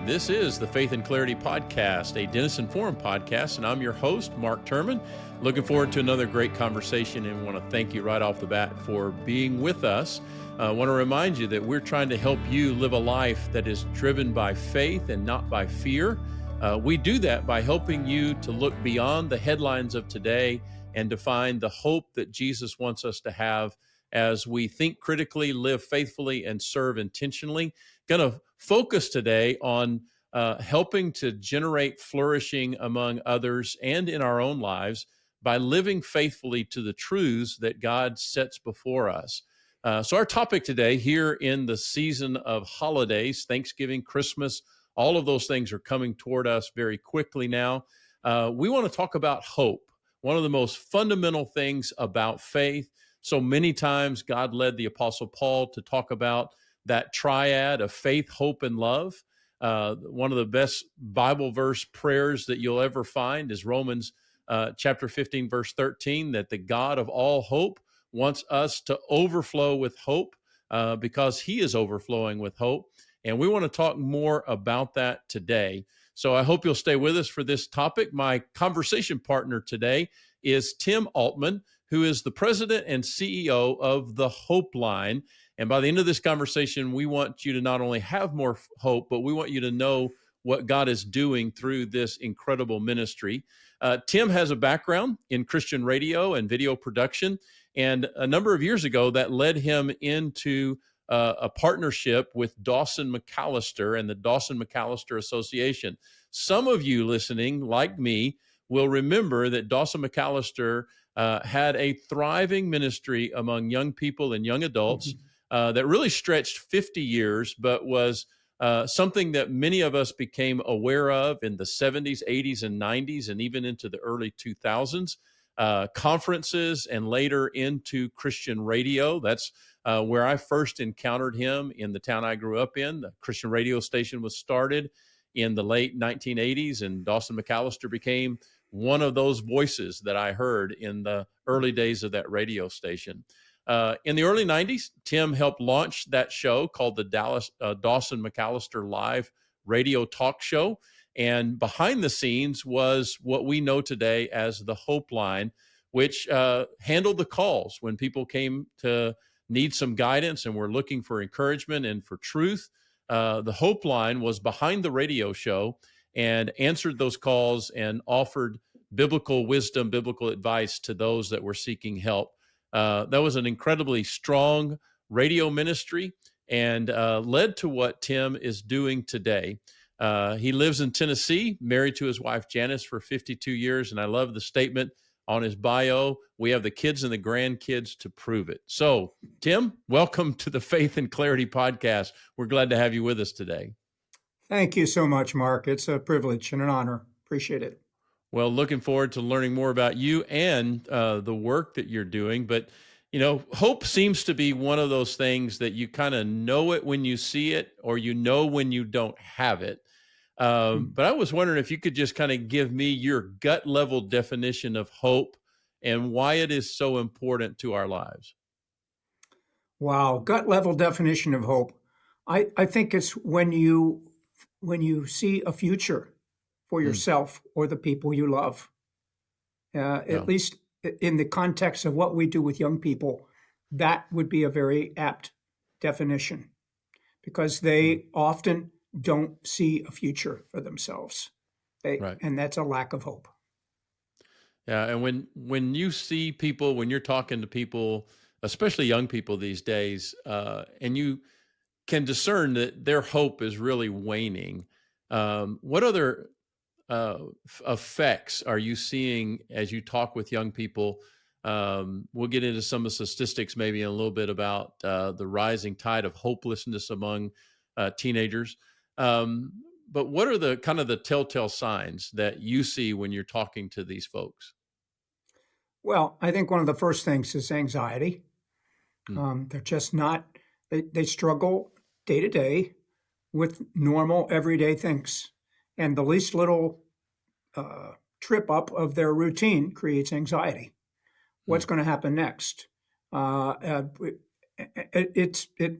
This is the Faith and Clarity Podcast, a Denison Forum podcast, and I'm your host, Mark Turman. Looking forward to another great conversation and want to thank you right off the bat for being with us. I want to remind you that we're trying to help you live a life that is driven by faith and not by fear. We do that by helping you to look beyond the headlines of today and to find the hope that Jesus wants us to have as we think critically, live faithfully, and serve intentionally. Going to focus today on helping to generate flourishing among others and in our own lives by living faithfully to the truths that God sets before us. So our topic today, here in the season of holidays, Thanksgiving, Christmas, all of those things are coming toward us very quickly now. We want to talk about hope, one of the most fundamental things about faith. So many times God led the Apostle Paul to talk about that triad of faith, hope, and love. One of the best Bible verse prayers that you'll ever find is Romans chapter 15, verse 13, that the God of all hope wants us to overflow with hope because he is overflowing with hope. And we want to talk more about that today. So I hope you'll stay with us for this topic. My conversation partner today is Tim Altman, who is the president and CEO of TheHopeLine. And by the end of this conversation, we want you to not only have more hope, but we want you to know what God is doing through this incredible ministry. Tim has a background in Christian radio and video production. And a number of years ago, that led him into a partnership with Dawson McAllister and the Dawson McAllister Association. Some of you listening, like me, will remember that Dawson McAllister had a thriving ministry among young people and young adults that really stretched 50 years, but was something that many of us became aware of in the 70s, 80s, and 90s, and even into the early 2000s. Conferences and later into Christian radio. That's where I first encountered him in the town I grew up in. The Christian radio station was started in the late 1980s, and Dawson McAllister became one of those voices that I heard in the early days of that radio station. In the early 90s, Tim helped launch that show called the Dawson McAllister Live Radio Talk Show. And behind the scenes was what we know today as the Hope Line, which handled the calls when people came to need some guidance and were looking for encouragement and for truth. The Hope Line was behind the radio show and answered those calls and offered biblical wisdom, biblical advice to those that were seeking help. That was an incredibly strong radio ministry and led to what Tim is doing today. He lives in Tennessee, married to his wife Janice for 52 years, and I love the statement on his bio, we have the kids and the grandkids to prove it. So, Tim, welcome to the Faith and Clarity Podcast. We're glad to have you with us today. Thank you so much, Mark. It's a privilege and an honor. Appreciate it. Well, looking forward to learning more about you and the work that you're doing. But, you know, hope seems to be one of those things that you kind of know it when you see it, or you know when you don't have it. But I was wondering if you could just kind of give me your gut level definition of hope and why it is so important to our lives. Wow, gut level definition of hope. I think it's when you see a future for yourself or the people you love. At least in the context of what we do with young people, that would be a very apt definition because they often don't see a future for themselves. And that's a lack of hope. Yeah, and when you see people, when you're talking to people, especially young people these days, and you can discern that their hope is really waning, what other effects are you seeing as you talk with young people? We'll get into some of the statistics maybe in a little bit about the rising tide of hopelessness among teenagers. But what are the kind of the telltale signs that you see when you're talking to these folks? Well, I think one of the first things is anxiety. They're just not, they struggle day to day with normal everyday things. And the least little trip up of their routine creates anxiety. What's going to happen next? It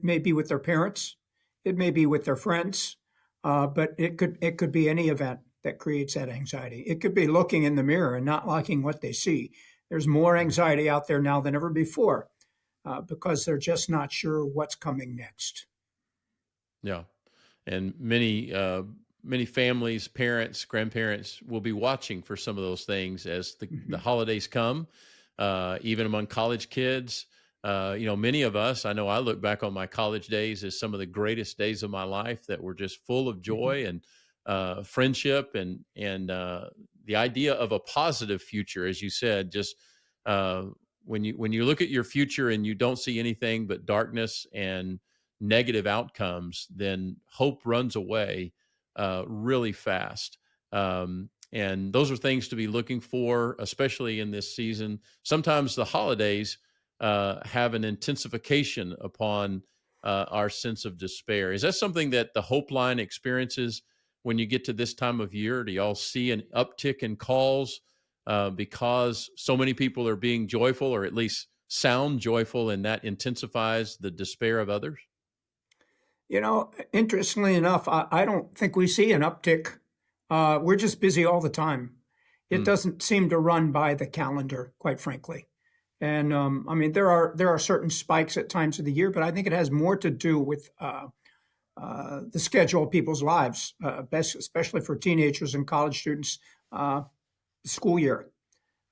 may be with their parents. It may be with their friends. But it could be any event that creates that anxiety. It could be looking in the mirror and not liking what they see. There's more anxiety out there now than ever before because they're just not sure what's coming next. Yeah. And many families, parents, grandparents will be watching for some of those things as the holidays come. Even among college kids, many of us. I know I look back on my college days as some of the greatest days of my life that were just full of Mm-hmm. joy and friendship and the idea of a positive future, as you said. Just uh, when you look at your future and you don't see anything but darkness and negative outcomes, then hope runs away really fast. And those are things to be looking for, especially in this season. Sometimes the holidays have an intensification upon our sense of despair. Is that something that the Hope Line experiences when you get to this time of year? Do y'all see an uptick in calls because so many people are being joyful, or at least sound joyful, and that intensifies the despair of others? Interestingly enough, I don't think we see an uptick. We're just busy all the time. It Mm, doesn't seem to run by the calendar, quite frankly. And I mean, there are certain spikes at times of the year, but I think it has more to do with the schedule of people's lives, especially for teenagers and college students. The school year,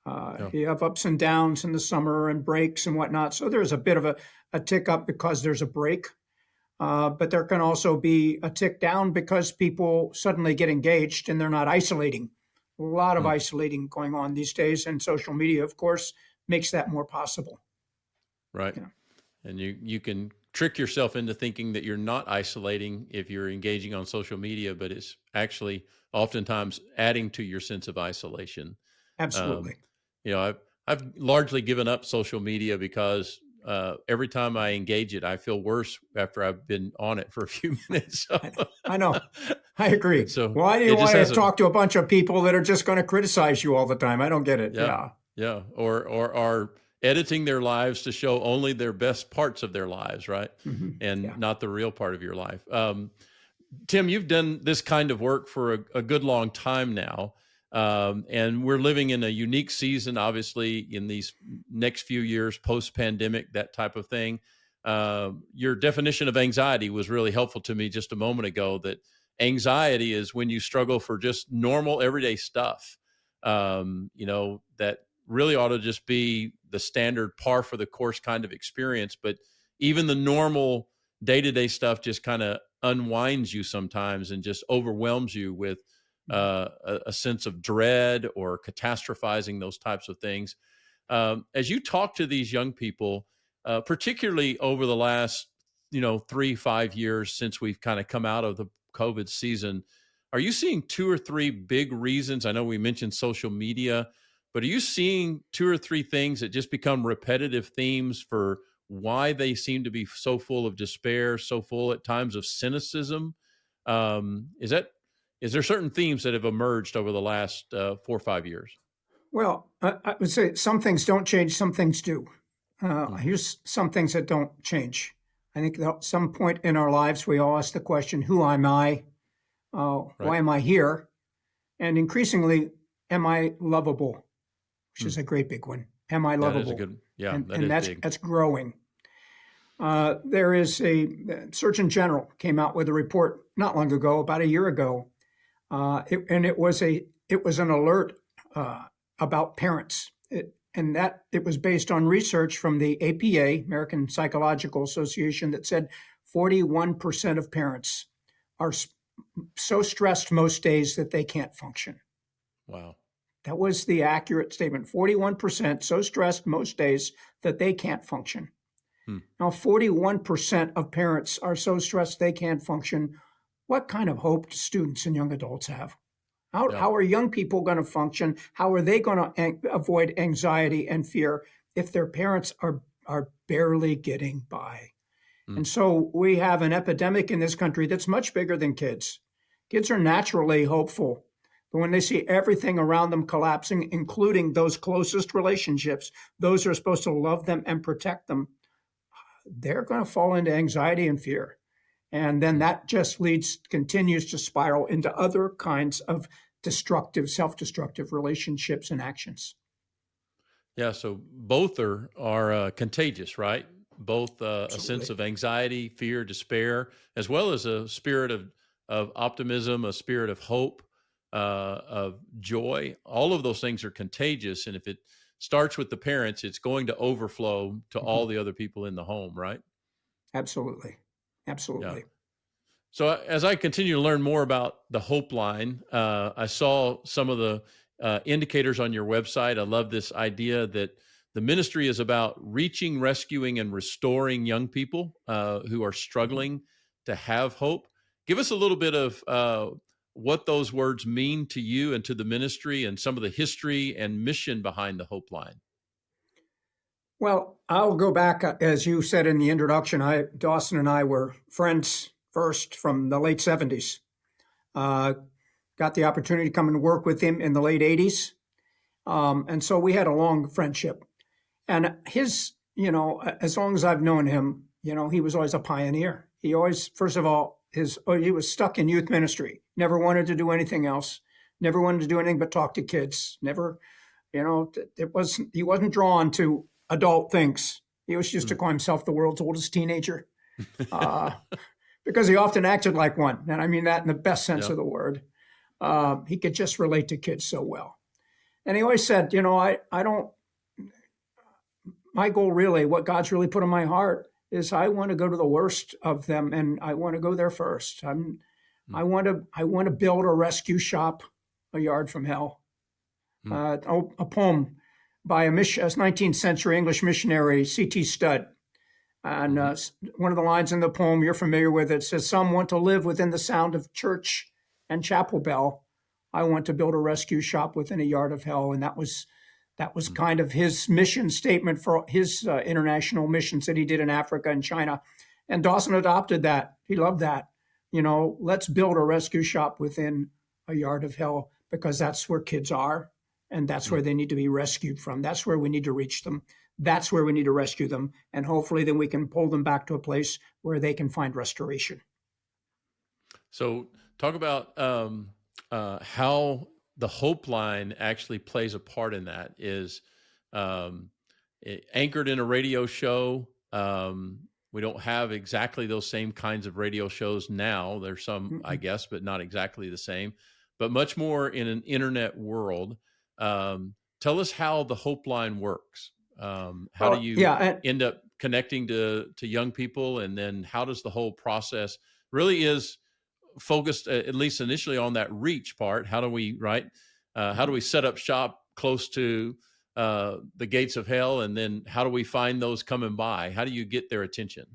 yeah. you have ups and downs in the summer and breaks and whatnot. So there's a bit of a tick up because there's a break. But there can also be a tick down because people suddenly get engaged and they're not isolating. A lot of Mm, isolating going on these days, and social media, of course, makes that more possible. right. Yeah, And you can trick yourself into thinking that you're not isolating if you're engaging on social media, but it's actually oftentimes adding to your sense of isolation. Um, absolutely. I've largely given up social media because every time I engage it, I feel worse after I've been on it for a few minutes. So, I know. I agree. and so Why do you it just want to has a talk to a bunch of people that are just going to criticize you all the time? I don't get it. yeah, Yeah. yeah, or are editing their lives to show only their best parts of their lives, right, and Yeah. not the real part of your life. Tim, you've done this kind of work for a good long time now. And we're living in a unique season, obviously, in these next few years, post pandemic, that type of thing. Your definition of anxiety was really helpful to me just a moment ago, that anxiety is when you struggle for just normal, everyday stuff, that really ought to just be the standard par for the course kind of experience. But even the normal day to day stuff just kind of unwinds you sometimes and just overwhelms you with a sense of dread or catastrophizing, those types of things. As you talk to these young people, particularly over the last 3 5 years since we've kind of come out of the COVID season, are you seeing two or three big reasons? I know we mentioned social media, but are you seeing two or three things that just become repetitive themes for why they seem to be so full of despair, so full at times of cynicism? Is there certain themes that have emerged over the last 4 or 5 years? Well, I would say some things don't change, some things do. Mm, Here's some things that don't change. I think at some point in our lives, we all ask the question, who am I? right. Why am I here? And increasingly, am I lovable? Which Mm, is a great big one. Am I that is a lovable? good. Yeah, And that and is that's big. that's growing. There is a Surgeon General came out with a report not long ago, about a year ago, it was an alert about parents. It was based on research from the APA, American Psychological Association, that said 41% of parents are so stressed most days that they can't function. Wow. That was the accurate statement. 41% so stressed most days that they can't function. Hmm. Now, 41% of parents are so stressed they can't function. What kind of hope do students and young adults have? Yeah. How are young people going to function? How are they going to avoid anxiety and fear if their parents are barely getting by? Mm, And so we have an epidemic in this country that's much bigger than kids. Kids are naturally hopeful, but when they see everything around them collapsing, including those closest relationships, those who are supposed to love them and protect them, they're going to fall into anxiety and fear. And then that just continues to spiral into other kinds of self-destructive relationships and actions. Yeah, so both are contagious, right? Both a sense Absolutely. of anxiety, fear, despair, as well as a spirit of optimism, a spirit of hope, of joy. All of those things are contagious, and if it starts with the parents, it's going to overflow to Mhm. all the other people in the home, right? Absolutely. Yeah. Absolutely. So as I continue to learn more about the Hope Line, I saw some of the indicators on your website. I love this idea that the ministry is about reaching, rescuing, and restoring young people who are Mhm. struggling to have hope. Give us a little bit of what those words mean to you and to the ministry, and some of the history and mission behind the Hope Line. Well, I'll go back, as you said in the introduction. Dawson and I were friends first from the late 70s. Uh, got the opportunity to come and work with him in the late 80s. And so we had a long friendship. And as long as I've known him, he was always a pioneer. He always, first of all, he was stuck in youth ministry, never wanted to do anything else, never wanted to do anything but talk to kids, never, he wasn't drawn to adult things. He used to Mm. call himself the world's oldest teenager uh, because he often acted like one. And I mean that in the best sense Yeah. of the word. He could just relate to kids so well. And he always said, I don't, my goal really, what God's really put in my heart is I want to go to the worst of them and I want to go there first. Mm. I want to build a rescue shop a yard from hell. Mm. A poem by a 19th century English missionary, C.T. Studd. And one of the lines in the poem you're familiar with, it says, "Some want to live within the sound of church and chapel bell. I want to build a rescue shop within a yard of hell." And that was kind of his mission statement for his international missions that he did in Africa and China. And Dawson adopted that. He loved that. Let's build a rescue shop within a yard of hell because that's where kids are and that's Mm. where they need to be rescued from. That's where we need to reach them. That's where we need to rescue them. And hopefully then we can pull them back to a place where they can find restoration. So, talk about how the Hope Line actually plays a part in that. Is um, anchored in a radio show. We don't have exactly those same kinds of radio shows now. There's some, I Mm-mm. guess, but not exactly the same. But much more in an internet world. Tell us how the Hope Line works. How do Well, you yeah, and end up connecting to young people, and then how does the whole process really is focused, at least initially, on that reach part? How do we how do we set up shop close to the gates of hell, and then how do we find those coming by? How do you get their attention?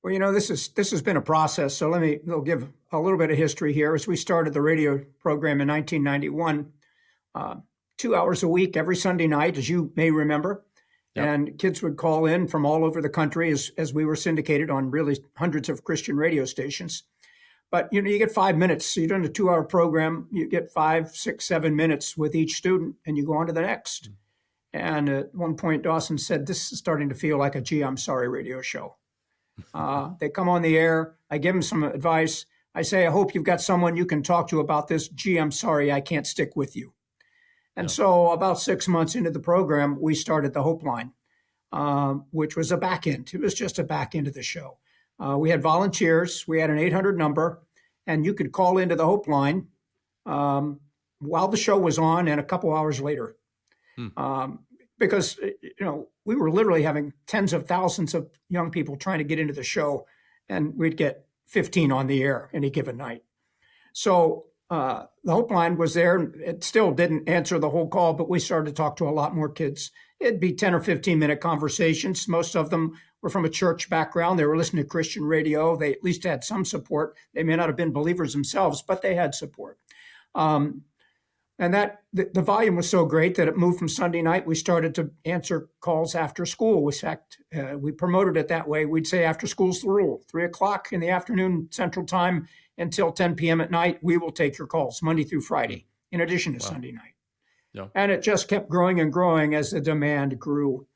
Well, this has been a process. So I'll give a little bit of history here. As we started the radio program in 1991, uh, 2 hours a week every Sunday night, as you may remember, Yep. and kids would call in from all over the country as we were syndicated on really hundreds of Christian radio stations. But you get 5 minutes. So you're doing a 2 hour program. You get 5, 6, 7 minutes with each student, and you go on to the next. And at one point, Dawson said, "This is starting to feel like a Gee, I'm Sorry radio show." They come on the air. I give them some advice. I say, "I hope you've got someone you can talk to about this. Gee, I'm sorry, I can't stick with you." And Yeah. so about 6 months into the program, we started the Hope Line, which was a back end. It was just a back end of the show. We had volunteers. We had an 800 number, and you could call into the Hope Line while the show was on and a couple hours later. Hmm. Because we were literally having tens of thousands of young people trying to get into the show, and we'd get 15 on the air any given night. So the Hope Line was there. It still didn't answer the whole call, but we started to talk to a lot more kids. It'd be 10 or 15-minute conversations. Most of them were from a church background. They were listening to Christian radio. They at least had some support. They may not have been believers themselves, but they had support. And that the volume was so great that it moved from Sunday night. We started to answer calls after school. In fact, we promoted it that way. We'd say after school's the rule. 3 o'clock in the afternoon Central Time until 10 p.m. at night, we will take your calls Monday through Friday, in addition to Wow. Sunday night. Yeah. And it just kept growing and growing as the demand grew.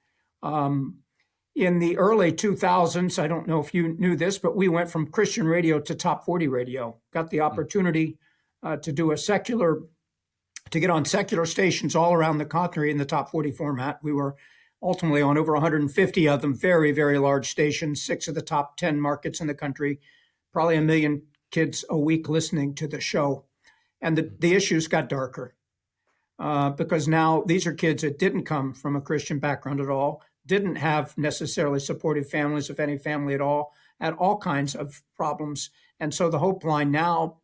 In the early 2000s, I don't know if you knew this, but we went from Christian radio to top 40 radio. Got the opportunity to get on secular stations all around the country in the top 40 format. We were ultimately on over 150 of them, very, very large stations, 6 of the top 10 markets in the country, probably 1 million kids a week listening to the show. And the issues got darker because now these are kids that didn't come from a Christian background at all, didn't have necessarily supportive families, if any family at all, had all kinds of problems. And so the Hope Line now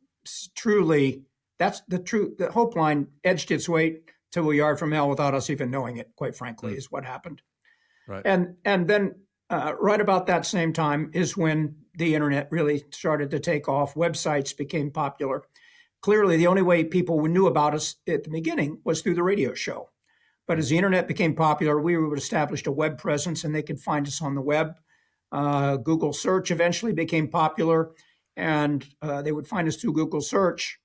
truly, that's the truth. The Hope Line edged its way to a yard from hell without us even knowing it, quite frankly, is what happened. Right. And then right about that same time is when the internet really started to take off. Websites became popular. Clearly, the only way people knew about us at the beginning was through the radio show. But as the internet became popular, we established a web presence and they could find us on the web. Google search eventually became popular and they would find us through Google search.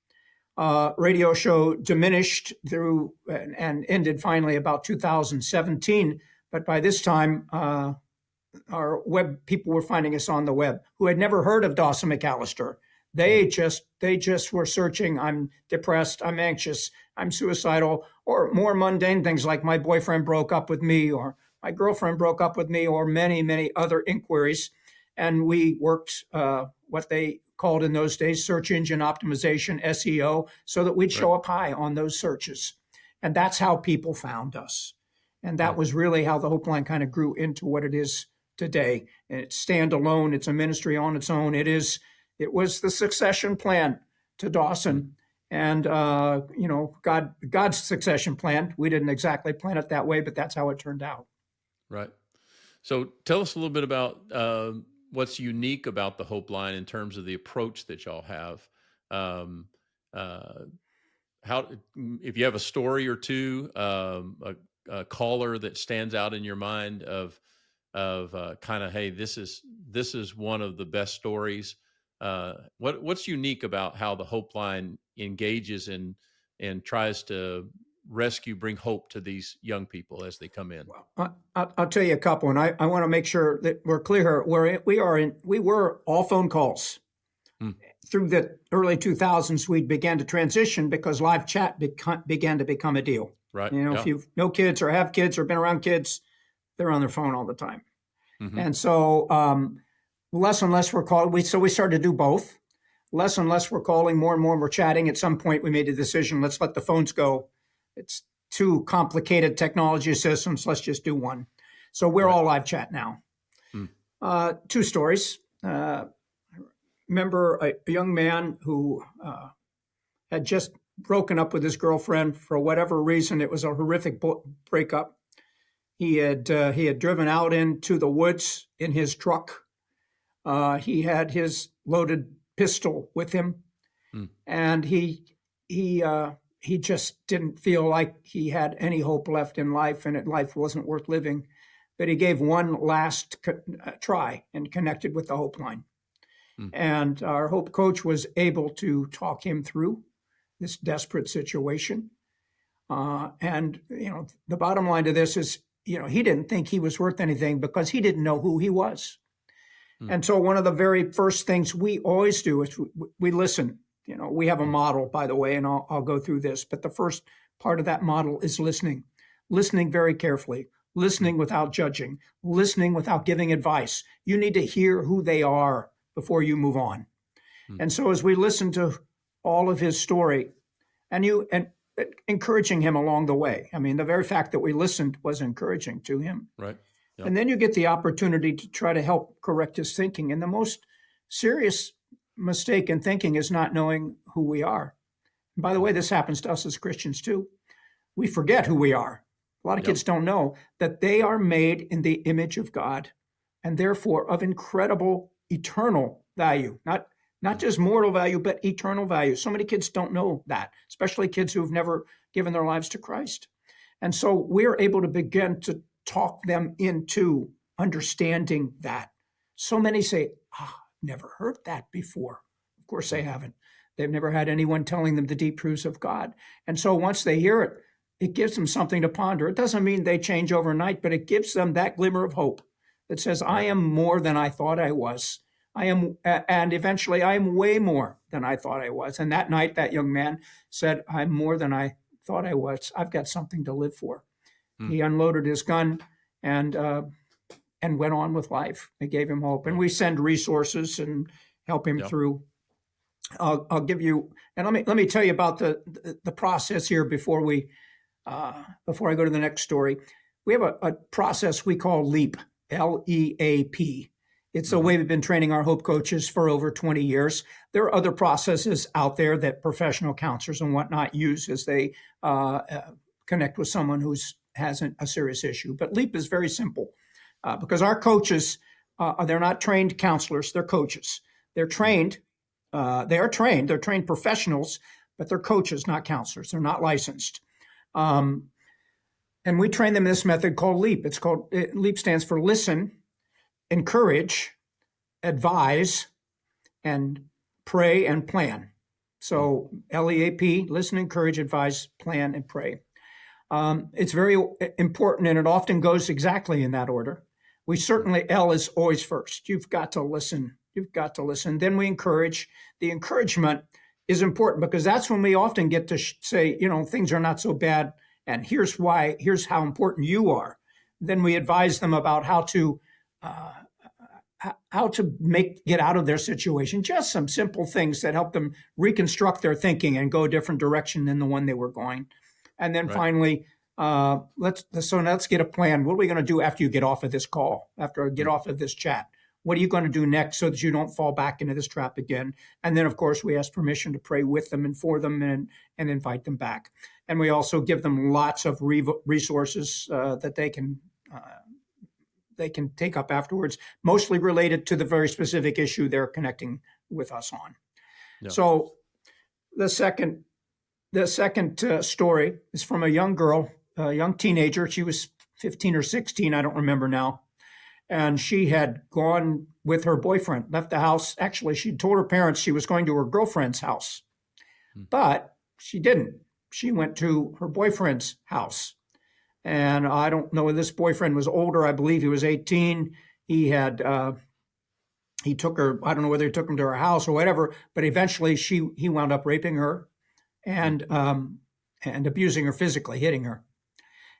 Radio show diminished through and ended finally about 2017. But by this time, our web people were finding us on the web who had never heard of Dawson McAllister. They just were searching. I'm depressed. I'm anxious. I'm suicidal, or more mundane things like my boyfriend broke up with me, or my girlfriend broke up with me, or many, many other inquiries. And we worked what they called in those days search engine optimization, SEO, so that we'd show up high on those searches. And that's how people found us. And that was really how the Hope Line kind of grew into what it is today. And it's standalone. It's a ministry on its own. It was the succession plan to Dawson. And, God's succession plan. We didn't exactly plan it that way, but that's how it turned out. Right. So tell us a little bit about what's unique about the Hope Line in terms of the approach that y'all have. How, if you have a story or two, a caller that stands out in your mind of kind of, hey, this is one of the best stories. What's unique about how the Hope Line engages and tries to bring hope to these young people as they come in? Well, I'll tell you a couple, and I want to make sure that we're clear. We were all phone calls. Through the early 2000s, we began to transition because live chat began to become a deal. Right. If you know kids or have kids or been around kids, they're on their phone all the time. Mm-hmm. And so less and less we're calling. So we started to do both. Less and less we're calling, more and more we're chatting. At some point, we made a decision, let's let the phones go. It's too complicated technology systems. Let's just do one. So we're all live chat now. Two stories. Remember a young man who had just broken up with his girlfriend for whatever reason. It was a horrific breakup. He had driven out into the woods in his truck. He had his loaded pistol with him, and he just didn't feel like he had any hope left in life, and life wasn't worth living. But he gave one last try and connected with the Hope Line. And our Hope coach was able to talk him through this desperate situation. And the bottom line to this is, he didn't think he was worth anything because he didn't know who he was. And so one of the very first things we always do is we listen. We have a model, by the way, and I'll go through this. But the first part of that model is listening very carefully, listening without judging, listening without giving advice. You need to hear who they are before you move on. And so as we listen to all of his story and encouraging him along the way, I mean, the very fact that we listened was encouraging to him. Right. Yep. And then you get the opportunity to try to help correct his thinking. And the most serious mistake in thinking is not knowing who we are. And by the way, this happens to us as Christians too. We forget who we are. A lot of kids don't know that they are made in the image of God and therefore of incredible eternal value, not just mortal value, but eternal value. So many kids don't know that, especially kids who've never given their lives to Christ. And so we're able to begin to talk them into understanding that. So many say, never heard that before. Of course they haven't. They've never had anyone telling them the deep truths of God. And so once they hear it, it gives them something to ponder. It doesn't mean they change overnight, but it gives them that glimmer of hope that says, I am more than I thought I was. And eventually I am way more than I thought I was. And that night, that young man said, I'm more than I thought I was. I've got something to live for. He unloaded his gun and went on with life. It gave him hope. And we send resources and help him through. I'll give you, and let me tell you about the process here before I go to the next story. We have a process we call LEAP, LEAP. It's a way we've been training our Hope coaches for over 20 years. There are other processes out there that professional counselors and whatnot use as they connect with someone who has a serious issue. But LEAP is very simple because our coaches, they're not trained counselors, they're coaches. They're trained, they're trained professionals, but they're coaches, not counselors. They're not licensed. And we train them in this method called LEAP. LEAP stands for listen, encourage, advise, and pray and plan. So LEAP, listen, encourage, advise, plan, and pray. It's very important, and it often goes exactly in that order. L is always first. You've got to listen. You've got to listen. Then we encourage. The encouragement is important because that's when we often get to say, things are not so bad, and here's why, here's how important you are. Then we advise them about how to get out of their situation, just some simple things that help them reconstruct their thinking and go a different direction than the one they were going. And then finally, let's get a plan. What are we going to do after you get off of this call, after I get off of this chat? What are you going to do next so that you don't fall back into this trap again? And then, of course, we ask permission to pray with them and for them and invite them back. And we also give them lots of resources that they can take up afterwards, mostly related to the very specific issue they're connecting with us on. Yeah. So the second story is from a young girl, a young teenager. She was 15 or 16, I don't remember now. And she had gone with her boyfriend, left the house. Actually, she told her parents she was going to her girlfriend's house, but she didn't. She went to her boyfriend's house. And I don't know if this boyfriend was older. I believe he was 18. He took her, I don't know whether he took him to her house or whatever, but eventually he wound up raping her and abusing her physically, hitting her.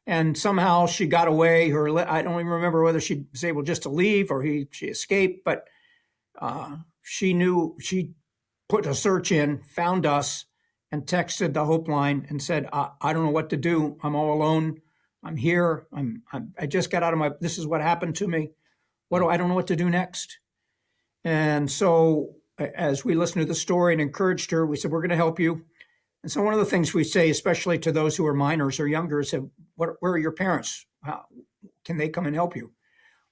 And somehow she got away. I don't even remember whether she was able just to leave or she escaped, but she put a search in, found us, and texted the Hope line and said, I don't know what to do. I'm all alone. I'm here. I just got out of this is what happened to me. I don't know what to do next. And so as we listened to the story and encouraged her, we said, we're going to help you. And so one of the things we say, especially to those who are minors or younger, is, where are your parents? Can they come and help you?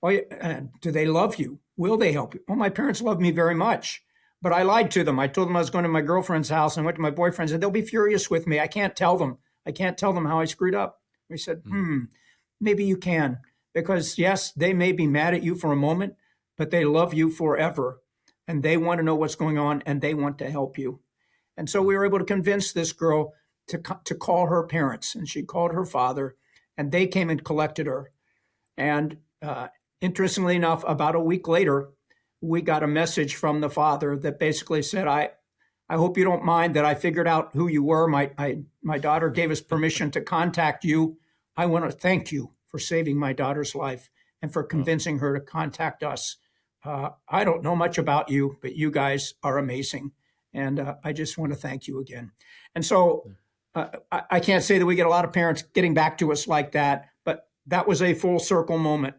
Do they love you? Will they help you? Well, my parents love me very much, but I lied to them. I told them I was going to my girlfriend's house and went to my boyfriend's, and they'll be furious with me. I can't tell them. I can't tell them how I screwed up. We said, maybe you can, because yes, they may be mad at you for a moment, but they love you forever, and they want to know what's going on, and they want to help you. And so we were able to convince this girl to call her parents, and she called her father, and they came and collected her. And interestingly enough, about a week later, we got a message from the father that basically said, I hope you don't mind that I figured out who you were. My daughter gave us permission to contact you. I want to thank you for saving my daughter's life and for convincing her to contact us. I don't know much about you, but you guys are amazing. And I just want to thank you again. And so I can't say that we get a lot of parents getting back to us like that, but that was a full circle moment.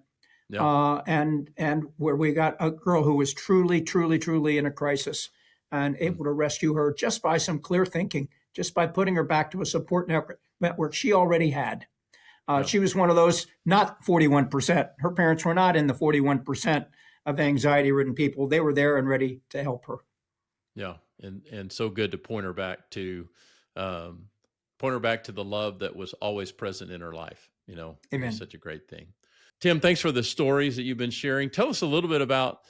Yeah. And where we got a girl who was truly, truly, truly in a crisis and able to rescue her just by some clear thinking, just by putting her back to a support network she already had. She was one of those, not 41%. Her parents were not in the 41% of anxiety-ridden people. They were there and ready to help her. Yeah, and so good to point her back to the love that was always present in her life. Amen. It's such a great thing. Tim, thanks for the stories that you've been sharing. Tell us a little bit about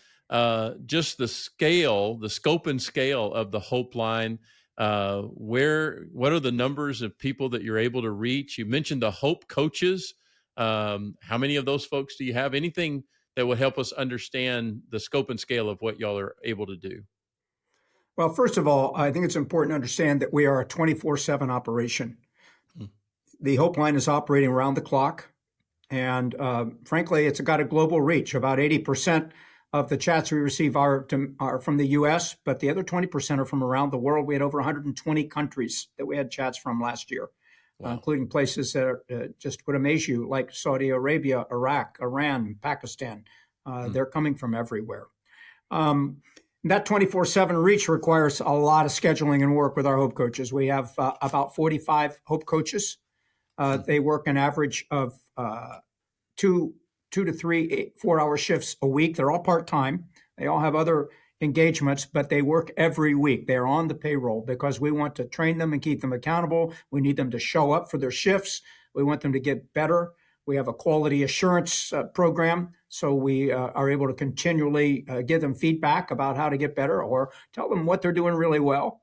just the scope and scale of the Hope Line. What are the numbers of people that you're able to reach? You mentioned the Hope coaches. How many of those folks do you have? Anything that would help us understand the scope and scale of what y'all are able to do? Well, first of all, I think it's important to understand that we are a 24/7 operation. Mm. The Hope Line is operating around the clock. And frankly, it's got a global reach. About 80% of the chats we receive are from the US, but the other 20% are from around the world. We had over 120 countries that we had chats from last year, Wow. including places that are, just would amaze you, like Saudi Arabia, Iraq, Iran, Pakistan. They're coming from everywhere. That 24/7 reach requires a lot of scheduling and work with our Hope coaches. We have about 45 Hope coaches. They work an average of two to three 4-hour shifts a week. They're all part-time. They all have other engagements, but they work every week. They're on the payroll because we want to train them and keep them accountable. We need them to show up for their shifts. We want them to get better. We have a quality assurance program, so we are able to continually give them feedback about how to get better or tell them what they're doing really well.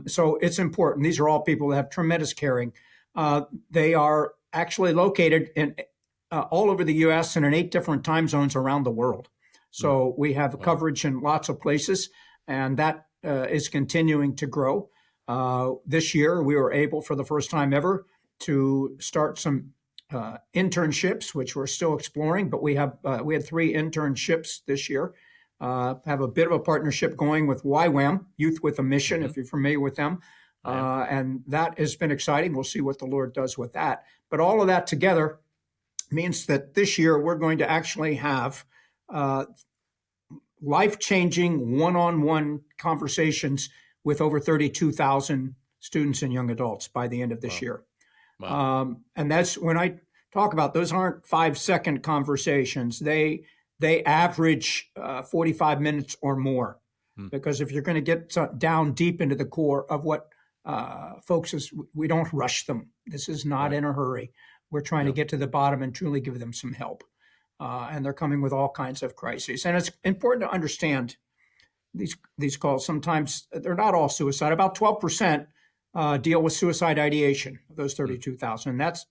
So it's important. These are all people that have tremendous caring. They are actually located in all over the U.S. and in 8 different time zones around the world. So we have coverage in lots of places, and that is continuing to grow. This year, we were able, for the first time ever, to start some internships, which we're still exploring. But we had 3 internships this year. Have a bit of a partnership going with YWAM, Youth with a Mission, if you're familiar with them. And that has been exciting. We'll see what the Lord does with that. But all of that together means that this year we're going to actually have life-changing one-on-one conversations with over 32,000 students and young adults by the end of this year. Wow. And that's when I talk about those aren't 5-second conversations. They average 45 minutes or more. Because if you're going to get down deep into the core of what folks is, we don't rush them. This is not in a hurry. We're trying to get to the bottom and truly give them some help. And they're coming with all kinds of crises. And it's important to understand these calls. Sometimes they're not all suicide. About 12% deal with suicide ideation of those 32,000. And that's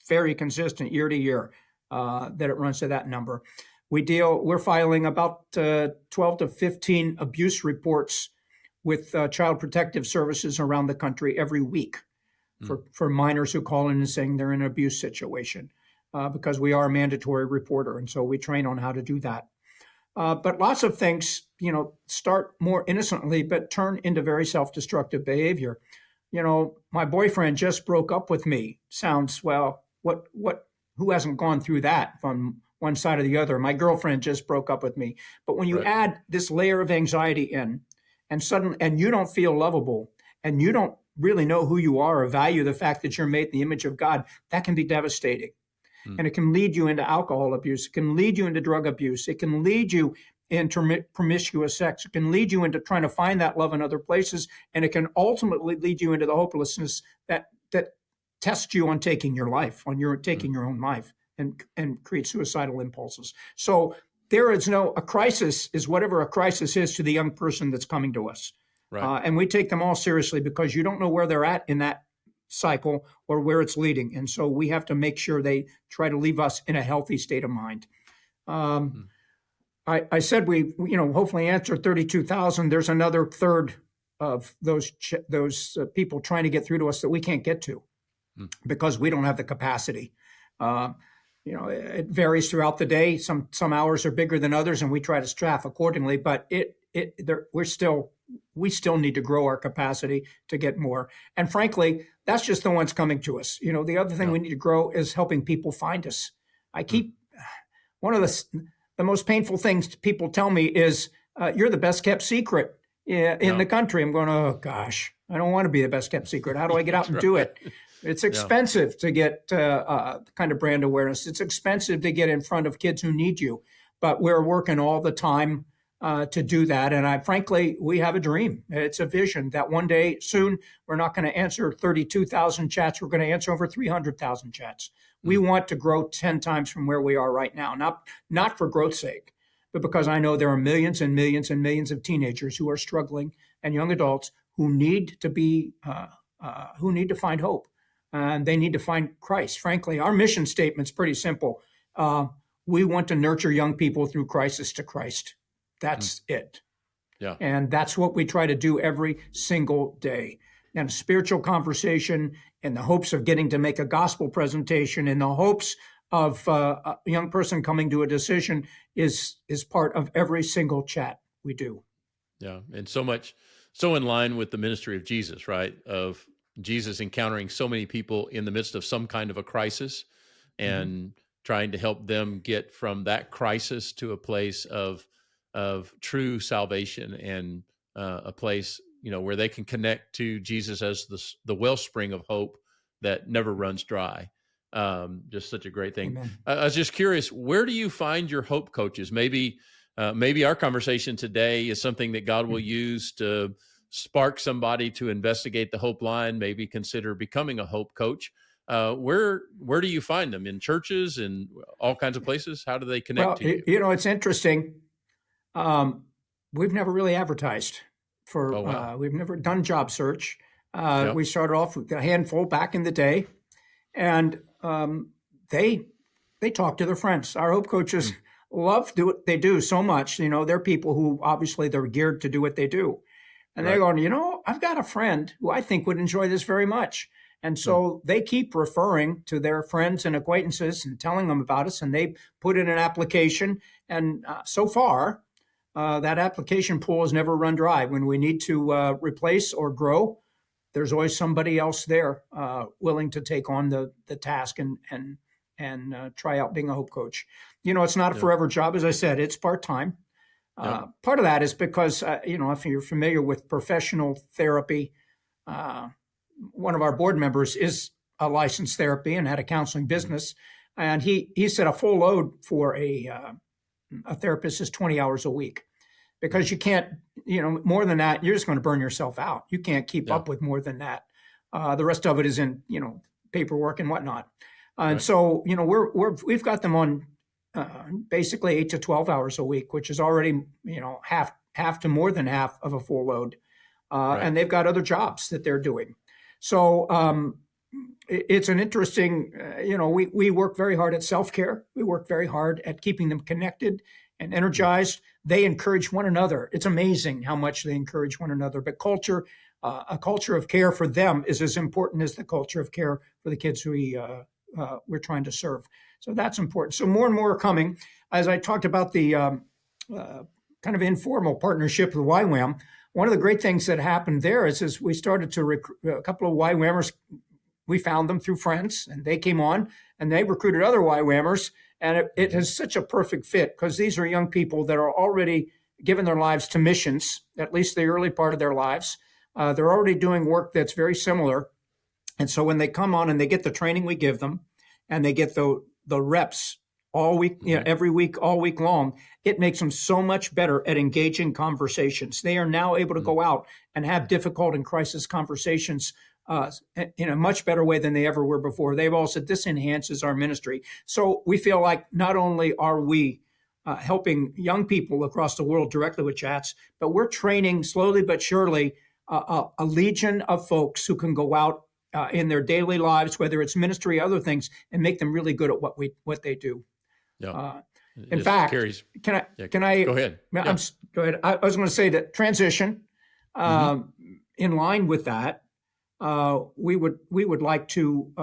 very consistent year to year that it runs to that number. We're filing about 12 to 15 abuse reports with Child Protective Services around the country every week for minors who call in and saying they're in an abuse situation, because we are a mandatory reporter, and so we train on how to do that. But lots of things, start more innocently, but turn into very self-destructive behavior. My boyfriend just broke up with me. Sounds, well, who hasn't gone through that from one side or the other? My girlfriend just broke up with me. But when you add this layer of anxiety in, and you don't feel lovable, and you don't really know who you are or value the fact that you're made in the image of God, that can be devastating. And it can lead you into alcohol abuse. It can lead you into drug abuse. It can lead you into promiscuous sex. It can lead you into trying to find that love in other places. And it can ultimately lead you into the hopelessness that tests you on taking your life, taking your own life, and create suicidal impulses. So there is a crisis is whatever a crisis is to the young person that's coming to us. Right. And we take them all seriously because you don't know where they're at in that cycle or where it's leading. And so we have to make sure they try to leave us in a healthy state of mind. I said we hopefully answer 32,000. There's another third of those people trying to get through to us that we can't get to because we don't have the capacity. It varies throughout the day. Some hours are bigger than others, and we try to staff accordingly. But we still need to grow our capacity to get more. And frankly, that's just the ones coming to us. The other thing we need to grow is helping people find us. One of the most painful things people tell me is, you're the best kept secret in the country. I'm going, oh gosh, I don't want to be the best kept secret. How do I get out and do it? It's expensive to get kind of brand awareness. It's expensive to get in front of kids who need you, but we're working all the time to do that. And frankly, we have a dream. It's a vision that one day soon, we're not going to answer 32,000 chats. We're going to answer over 300,000 chats. We want to grow 10 times from where we are right now, not for growth's sake, but because I know there are millions and millions and millions of teenagers who are struggling and young adults who need to find hope. And they need to find Christ. Frankly, our mission statement's pretty simple. we want to nurture young people through crisis to Christ. That's it. Yeah. And that's what we try to do every single day. And a spiritual conversation in the hopes of getting to make a gospel presentation, in the hopes of a young person coming to a decision is part of every single chat we do. Yeah. And so in line with the ministry of Jesus, right? Of Jesus encountering so many people in the midst of some kind of a crisis and trying to help them get from that crisis to a place of true salvation and a place, where they can connect to Jesus as the wellspring of hope that never runs dry. Just such a great thing. Amen. I was just curious, where do you find your hope coaches? Maybe our conversation today is something that God will use to spark somebody to investigate the Hope Line, maybe consider becoming a hope coach. Where do you find them? In churches and all kinds of places? How do they connect to you? It's interesting. We've never really advertised for, Oh, wow. we've never done job search. Yep. We started off with a handful back in the day, and they talk to their friends. Our hope coaches love to do what they do so much. They're people who obviously they're geared to do what they do. And they're going, I've got a friend who I think would enjoy this very much. And so they keep referring to their friends and acquaintances and telling them about us, and they put in an application. And so far, that application pool has never run dry. When we need to replace or grow, there's always somebody else there willing to take on the task and try out being a hope coach. It's not a forever job. As I said, it's part-time. Part of that is because, if you're familiar with professional therapy, one of our board members is a licensed therapy and had a counseling business. And he said a full load for a therapist is 20 hours a week, because you can't, more than that, you're just going to burn yourself out. You can't keep up with more than that. The rest of it is in, paperwork and whatnot. And so, we've got them on basically 8 to 12 hours a week, which is already, half to more than half of a full load. And they've got other jobs that they're doing. So it's an interesting, we work very hard at self-care. We work very hard at keeping them connected and energized. They encourage one another. It's amazing how much they encourage one another. But a culture of care for them is as important as the culture of care for the kids who we're trying to serve. So that's important. So more and more are coming. As I talked about the kind of informal partnership with YWAM, one of the great things that happened there is we started to recruit a couple of YWAMers. We found them through friends, and they came on, and they recruited other YWAMers. And it is such a perfect fit, because these are young people that are already given their lives to missions, at least the early part of their lives. They're already doing work that's very similar. And so when they come on and they get the training we give them, and they get the reps all week, every week, all week long, it makes them so much better at engaging conversations. They are now able to go out and have difficult and crisis conversations in a much better way than they ever were before. They've all said this enhances our ministry. So we feel like not only are we helping young people across the world directly with chats, but we're training slowly but surely a legion of folks who can go out in their daily lives, whether it's ministry, other things, and make them really good at what they do. Yeah. In fact, can I go ahead? Yeah. Go ahead. I was going to say that transition, in line with that, we would like to.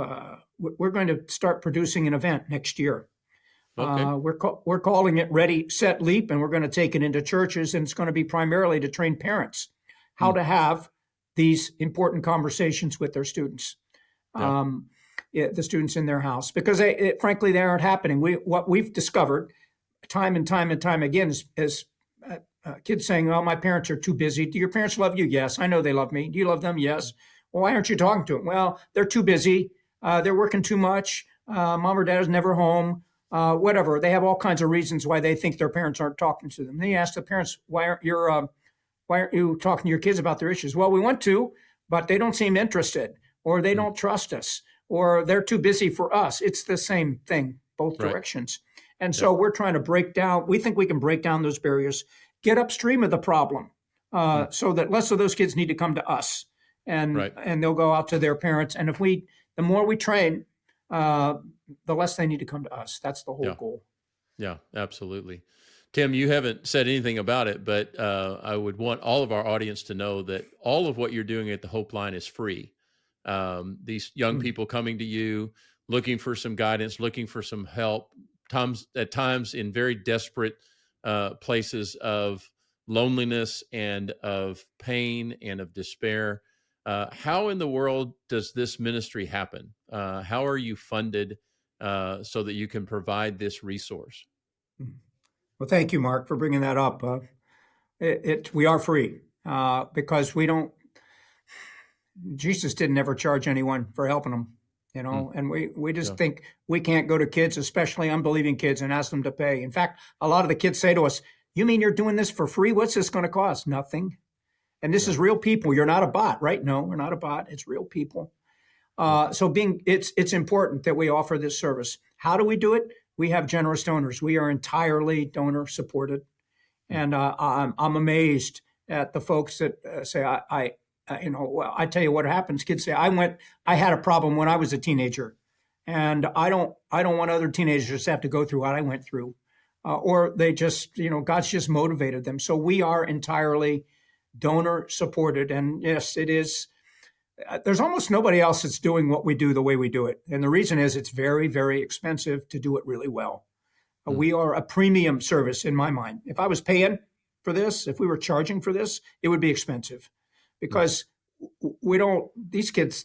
We're going to start producing an event next year. Okay. We're calling it Ready, Set, Leap, and we're going to take it into churches, and it's going to be primarily to train parents how to have these important conversations with their students. The students in their house, because frankly, they aren't happening. What we've discovered time and time again is kids saying, "Oh, my parents are too busy." Do your parents love you? Yes. I know they love me. Do you love them? Yes. Well, why aren't you talking to them? Well, they're too busy. They're working too much. Mom or dad is never home. Whatever. They have all kinds of reasons why they think their parents aren't talking to them. Then you ask the parents, why aren't you talking to your kids about their issues? Well, we want to, but they don't seem interested, or they don't trust us, or they're too busy for us. It's the same thing, both directions. And so we're trying to break down, we think we can break down those barriers, get upstream of the problem, so that less of those kids need to come to us, and they'll go out to their parents. And the more we train, the less they need to come to us. That's the whole goal. Yeah, absolutely. Tim, you haven't said anything about it, but I would want all of our audience to know that all of what you're doing at the Hope Line is free. These young Mm. people coming to you, looking for some guidance, looking for some help, at times in very desperate places of loneliness and of pain and of despair. How in the world does this ministry happen? How are you funded so that you can provide this resource? Mm. Well, thank you, Mark, for bringing that up. We are free because we don't. Jesus didn't ever charge anyone for helping them, Mm, and we just yeah, think we can't go to kids, especially unbelieving kids, and ask them to pay. In fact, a lot of the kids say to us, "You mean you're doing this for free? What's this going to cost? Nothing." And this yeah, is real people. You're not a bot, right? No, we're not a bot. It's real people. yep, So it's important that we offer this service. How do we do it? We have generous donors. We are entirely donor supported, mm, and I'm amazed at the folks that say well, I tell you what happens. Kids say I had a problem when I was a teenager, and I don't want other teenagers to have to go through what I went through, or they just God's just motivated them. So we are entirely donor supported, and yes, it is there's almost nobody else that's doing what we do the way we do it. And the reason is it's very, very expensive to do it really well. mm, We are a premium service in my mind. If I was paying for this, if we were charging for this, it would be expensive yeah, because these kids,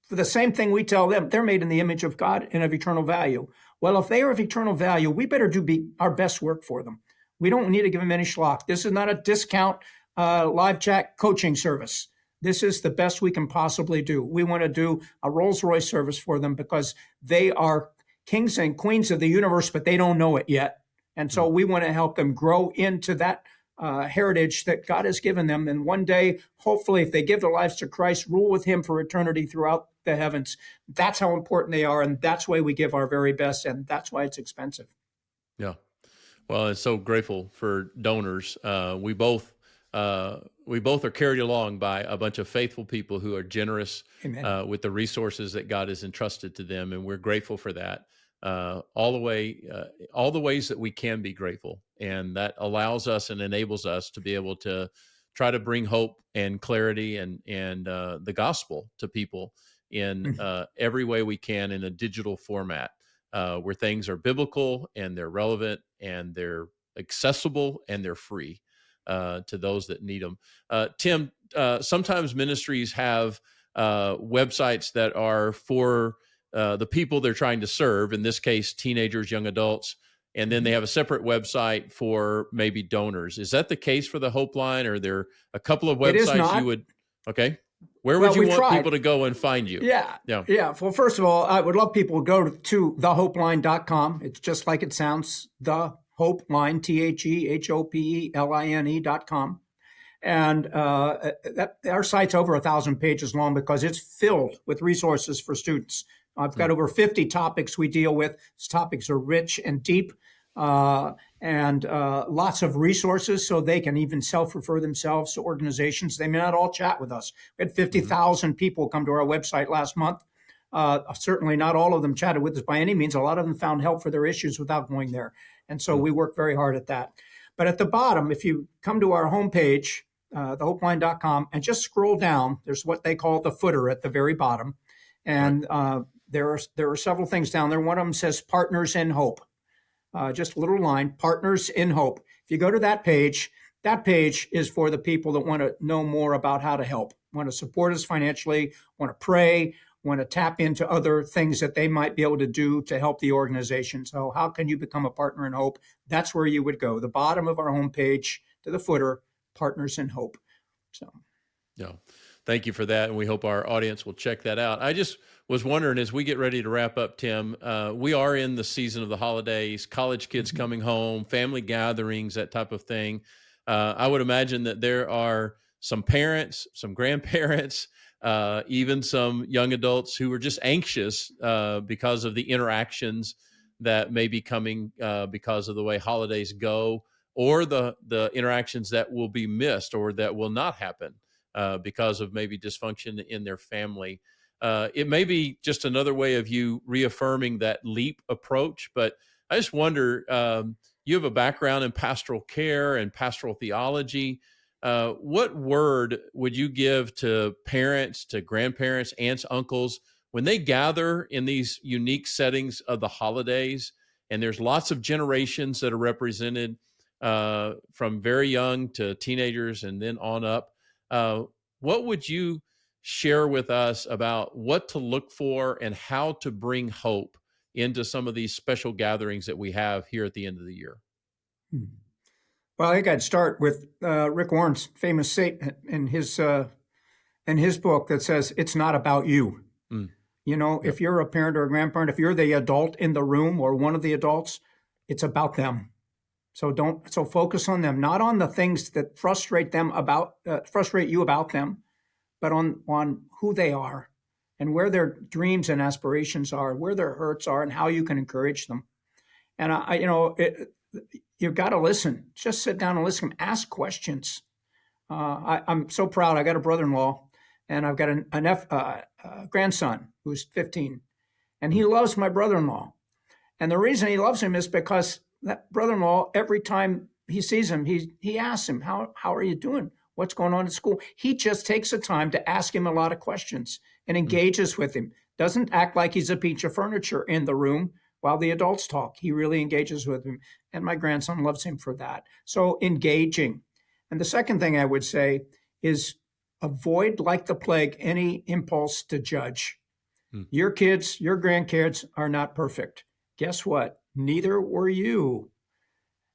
for the same thing we tell them, they're made in the image of God and of eternal value. Well, if they are of eternal value, we better do our best work for them. We don't need to give them any schlock. This is not a discount live chat coaching service. This is the best we can possibly do. We want to do a Rolls Royce service for them because they are kings and queens of the universe, but they don't know it yet. And so mm, we want to help them grow into that heritage that God has given them. And one day, hopefully, if they give their lives to Christ, rule with Him for eternity throughout the heavens. That's how important they are. And that's why we give our very best. And that's why it's expensive. yeah. Well, I'm so grateful for donors. We both are carried along by a bunch of faithful people who are generous Amen. with the resources that God has entrusted to them, and we're grateful for that. All the ways that we can be grateful, and that allows us and enables us to be able to try to bring hope and clarity and the gospel to people in every way we can in a digital format where things are biblical and they're relevant and they're accessible and they're free to those that need them. Tim, sometimes ministries have websites that are for the people they're trying to serve, in this case, teenagers, young adults, and then they have a separate website for maybe donors. Is that the case for the Hope Line? Or are there a couple of It is websites you not. would, okay. Where would Well, you we've want tried. people to go and find you? Yeah. Yeah. Yeah. Well, first of all, I would love people to go to thehopeline.com. It's just like it sounds, the Hope Line, TheHopeline.com. And our site's over 1,000 pages long because it's filled with resources for students. I've got Mm, over 50 topics we deal with. These topics are rich and deep, uh, and lots of resources so they can even self-refer themselves to organizations. They may not all chat with us. We had mhm, 50,000 people come to our website last month. Certainly not all of them chatted with us by any means. A lot of them found help for their issues without going there. And so mm, we work very hard at that. But at the bottom, if you come to our homepage, thehopeline.com, and just scroll down, there's what they call the footer at the very bottom. right. And there are several things down there. One of them says Partners in Hope. Just a little line, Partners in Hope. If you go to that page is for the people that want to know more about how to help, want to support us financially, want to pray, want to tap into other things that they might be able to do to help the organization. So, how can you become a partner in hope? That's where you would go. The bottom of our homepage to the footer, Partners in Hope. So, Yeah. Thank you for that. And we hope our audience will check that out. I just was wondering, as we get ready to wrap up, Tim, we are in the season of the holidays, college kids mhm. coming home, family gatherings, that type of thing. I would imagine that there are some parents, some grandparents, even some young adults who are just anxious because of the interactions that may be coming because of the way holidays go, or the interactions that will be missed or that will not happen because of maybe dysfunction in their family. It may be just another way of you reaffirming that leap approach, but I just wonder, you have a background in pastoral care and pastoral theology. What word would you give to parents, to grandparents, aunts, uncles, when they gather in these unique settings of the holidays? And there's lots of generations that are represented, from very young to teenagers and then on up. Uh, what would you share with us about what to look for and how to bring hope into some of these special gatherings that we have here at the end of the year? Hmm. Well, I think I'd start with Rick Warren's famous statement in his book that says, "It's not about you." Mm, You know, yep, if you're a parent or a grandparent, if you're the adult in the room or one of the adults, it's about them. So focus on them, not on the things that frustrate you about them, but on who they are and where their dreams and aspirations are, where their hurts are, and how you can encourage them. And you've got to listen. Just sit down and listen. Ask questions. I'm so proud. I got a brother-in-law, and I've got a grandson who's 15, and he mm, loves my brother-in-law. And the reason he loves him is because that brother-in-law, every time he sees him, he asks him, "How are you doing? What's going on at school?" He just takes the time to ask him a lot of questions and mm. engages with him. Doesn't act like he's a piece of furniture in the room while the adults talk. He really engages with him, and my grandson loves him for that. So engaging. And the second thing I would say is avoid, like the plague, any impulse to judge. Mm. Your kids, your grandkids are not perfect. Guess what? Neither were you.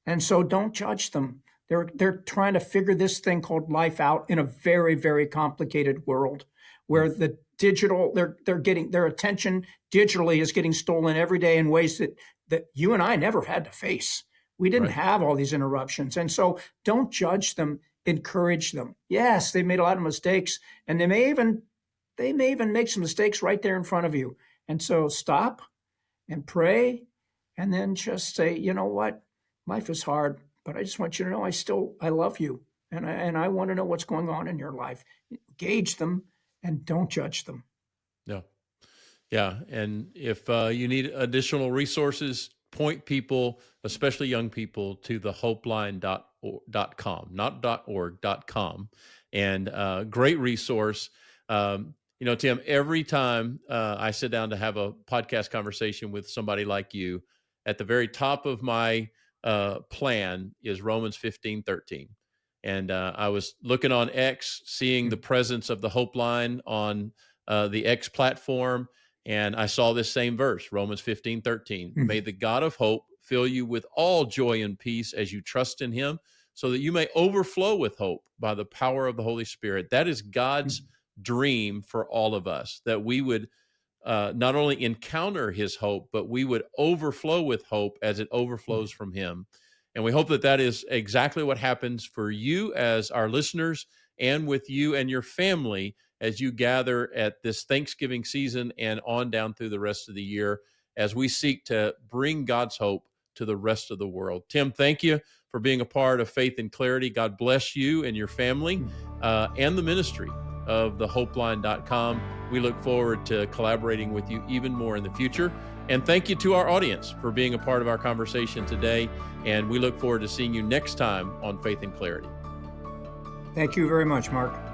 And so don't judge them. They're trying to figure this thing called life out in a very, very complicated world Mm. where the digital, they're getting their attention digitally is getting stolen every day in ways that you and I never had to face. We didn't Right. have all these interruptions. And so don't judge them, encourage them. Yes, they made a lot of mistakes, and they may even make some mistakes right there in front of you. And so stop and pray, and then just say, you know what, life is hard, but I just want you to know I love you, and I want to know what's going on in your life. Engage them and don't judge them. Yeah. Yeah. And if you need additional resources, point people, especially young people, to the hopeline.com, not .org.com. And great resource. Tim, every time I sit down to have a podcast conversation with somebody like you, at the very top of my plan is Romans 15:13. And I was looking on X, seeing the presence of the Hope Line on the X platform, and I saw this same verse, Romans 15:13. Mm, May the God of hope fill you with all joy and peace as you trust in him, so that you may overflow with hope by the power of the Holy Spirit. That is God's mm, dream for all of us, that we would not only encounter his hope, but we would overflow with hope as it mm. overflows from him. And we hope that that is exactly what happens for you as our listeners, and with you and your family as you gather at this Thanksgiving season and on down through the rest of the year, as we seek to bring God's hope to the rest of the world. Tim, thank you for being a part of Faith and Clarity. God bless you and your family, and the ministry of thehopeline.com. We look forward to collaborating with you even more in the future. And thank you to our audience for being a part of our conversation today. And we look forward to seeing you next time on Faith and Clarity. Thank you very much, Mark.